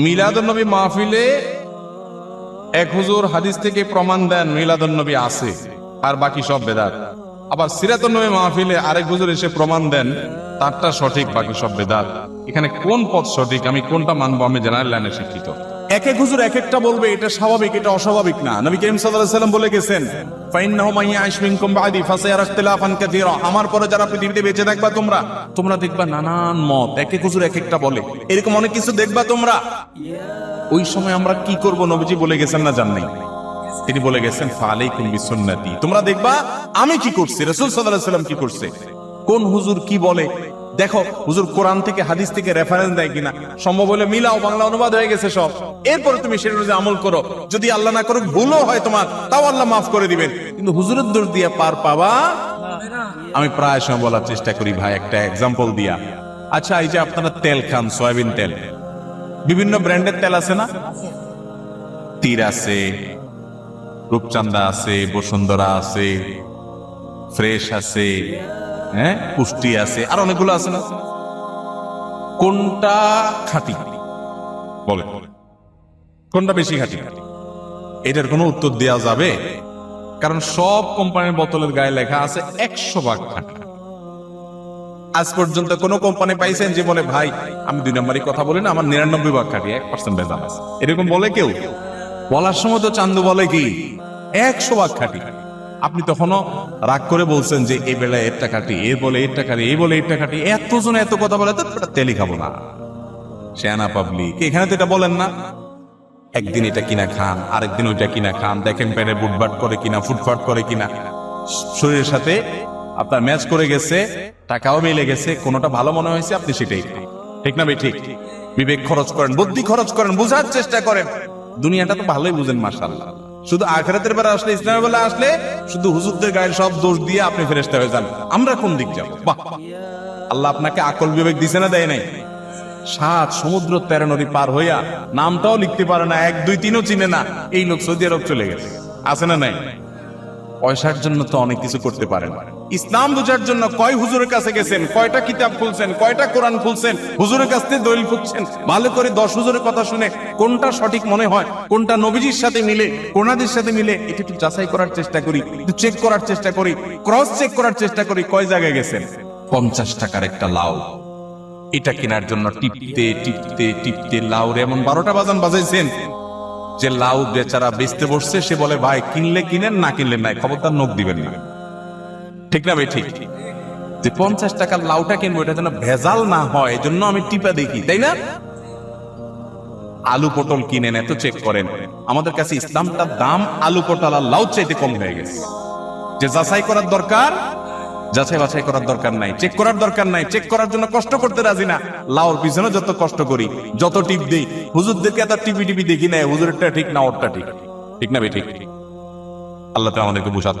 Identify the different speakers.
Speaker 1: মিলাদুন্নবী মাহফিলে এক হুজুর হাদিস থেকে প্রমাণ দেন মিলাদুন্নবী আছে আর বাকি সব বেদাত। আবার সিরাতুন্নবী মাহফিলে আরেক হুজুর এসে প্রমাণ দেন তারটা সঠিক, বাকি সব বেদাত। এখানে কোন পথ সঠিক, আমি কোনটা মানবো? আমি জেনারেল লাইনে শিক্ষিত।
Speaker 2: এক এক হুজুর এক একটা বলবে, এটা স্বাভাবিক, এটা অস্বাভাবিক না। নবী করিম সাল্লাল্লাহু আলাইহি ওয়াসাল্লাম বলে গেছেন, ফাইন্নাহু মান ইয়াইশ মিনকুম বাদি ফাসায়ারা ইখতিলাফান কাসীরা। আমার পরে যারা পৃথিবীতে বেঁচে থাকবা তোমরা দেখবা নানান মত, এক এক হুজুর এক একটা বলে, এরকম অনেক কিছু দেখবা তোমরা। ওই সময় আমরা কি করব? নবীজি বলে গেছেন না, জান নাই? তিনি বলে গেছেন ফালাইকুম বিসুন্নতি। তোমরা দেখবা আমি কি করছি, রাসূল সাল্লাল্লাহু আলাইহি ওয়াসাল্লাম কি করছে, কোন হুজুর কি বলে। দেখো হুজুর কোরআন থেকে হাদিস থেকে রেফারেন্স দেয় কিনা, সম্ভব হলে মিলাও, বাংলা অনুবাদ হয়ে গেছে সব। এরপরে তুমি সেটা অনুযায়ী আমল করো। যদি আল্লাহ না করুক ভুলও হয় তোমার, তাও আল্লাহ মাফ করে দিবেন, কিন্তু হুজুরের দোষ দিয়ে পার পাবা। আমি প্রায় সময় বলার চেষ্টা করি ভাই, একটা এক্সাম্পল দিয়া। আচ্ছা, এই যে আপনারা তেল খান, সয়াবিন তেল, বিভিন্ন ব্র্যান্ডের তেল আছে না? তীর আছে, রূপচান্দা আছে, বসুন্ধরা আছে, ফ্রেশ আছে, হ্যাঁ, পুষ্টি আছে, আর অনেকগুলো আছে না? কোনটা খাঁটি বলে? কোনটা বেশি খাঁটি? এটার কোনো উত্তর দেওয়া যাবে? কারণ সব কোম্পানির বোতলের গায়ে লেখা আছে 100% খাঁটি। আজ পর্যন্ত কোন কোম্পানি পাইছেন যে বলে ভাই আমি 2 নম্বরই কথা বলি না, আমার 99% খাঁটি, 1% ভেজাল আছে? এরকম বলে কেউ? বলার সময় তো চান্দু বলে কি 100% খাঁটি। আপনি তখনও রাগ করে বলছেন যে এই বেলায় এরটা খাঁটি, এ বলে এরটা খাঁটি, এই বলে এরটা খাঁটি, এতজন এত কথা বলে তো তেলই খাবো না। শেয়ানা পাবলিক, এখানে তো এটা বলেন না। একদিন এটা কিনা খান, আরেকদিন ওইটা কিনা খান, দেখেন প্যানে বুটবাট করে কিনা, ফুটফাট করে কিনা, শরীরের সাথে আপনার ম্যাচ করে গেছে, টাকাও মিলে গেছে, কোনটা ভালো মনে হয়েছে আপনি সেটাই, ঠিক না ভাই? ঠিক। বিবেক খরচ করেন, বুদ্ধি খরচ করেন, বোঝার চেষ্টা করেন। দুনিয়াটা তো ভালোই বুঝেন মাশাআল্লাহ। শুধু আখিরাতের বেলা আসলে, ইসলামের বেলা আসলে শুধু হুজুরদের গায়ের সব দোষ দিয়ে আপনি ফেরেশতা হয়ে যান। আমরা কোন দিক যাব? বাহ, আল্লাহ আপনাকে আকল বিবেক দিছে না, দেয় নাই? 7 সমুদ্র 13 নদী পার হইয়া নামটাও লিখতে পারে না, 1 2 3ও চিনে না, এই লোক সৌদি আরব চলে গেছে। আছে না নাই? পয়সার জন্য তো অনেক কিছু করতে পারেন। ইসলাম বোঝার জন্য কয় হুজুরের কাছে গেছেন, কয়টা কিতাব খুলছেন, কয়টা কোরআন খুলছেন, হুজুরের কাছ থেকে দলিল খুঁজছেন, ভালো করে 10 হুজুরের কথা শুনে কোনটা সঠিক মনে হয়, কোনটা নবীজির সাথে মিলে, কোরআনের সাথে মিলে, এটা একটু যাচাই করার চেষ্টা করি, একটু চেক করার চেষ্টা করি, ক্রস চেক করার চেষ্টা করি। কয় জায়গায় গেছেন? 50 টাকার একটা লাউ, এটা কেনার জন্য টিপতে টিপতে টিপতে লাউরে এমন 12টা বাজান বাজাইছেন যে লাউ বেচারা বেচতে বসছে, সে বলে ভাই কিনলে কিনেন, না কিনলে নাই, খবরদার নখ দিবেন না। ঠিক না ভাই? ঠিক। যে 50 টাকার লাউটা কিনবো, এটা যেন ভেজাল না হয়, এজন্য আমি টিপা দেখি, তাই না? আলু পটল কিনেন, এত চেক করেন। আমাদের কাছে ইসলামটার দাম আলু পটল আর লাউ চাইতে কম হয়ে গেছে। যে যাচাই করার দরকার, যাচাই বাছাই করার দরকার নাই, চেক করার দরকার নাই, চেক করার জন্য কষ্ট করতে রাজি না। লাউর পিছনে যত কষ্ট করি, যত টিপ দেই, হুজুরদেরকে এত টিপি টিপি দেখি না, হুজুরেরটা ঠিক না ওরটা ঠিক, ঠিক না ভাই? ঠিক। আল্লাহ তো আমাদেরকে বুঝাত।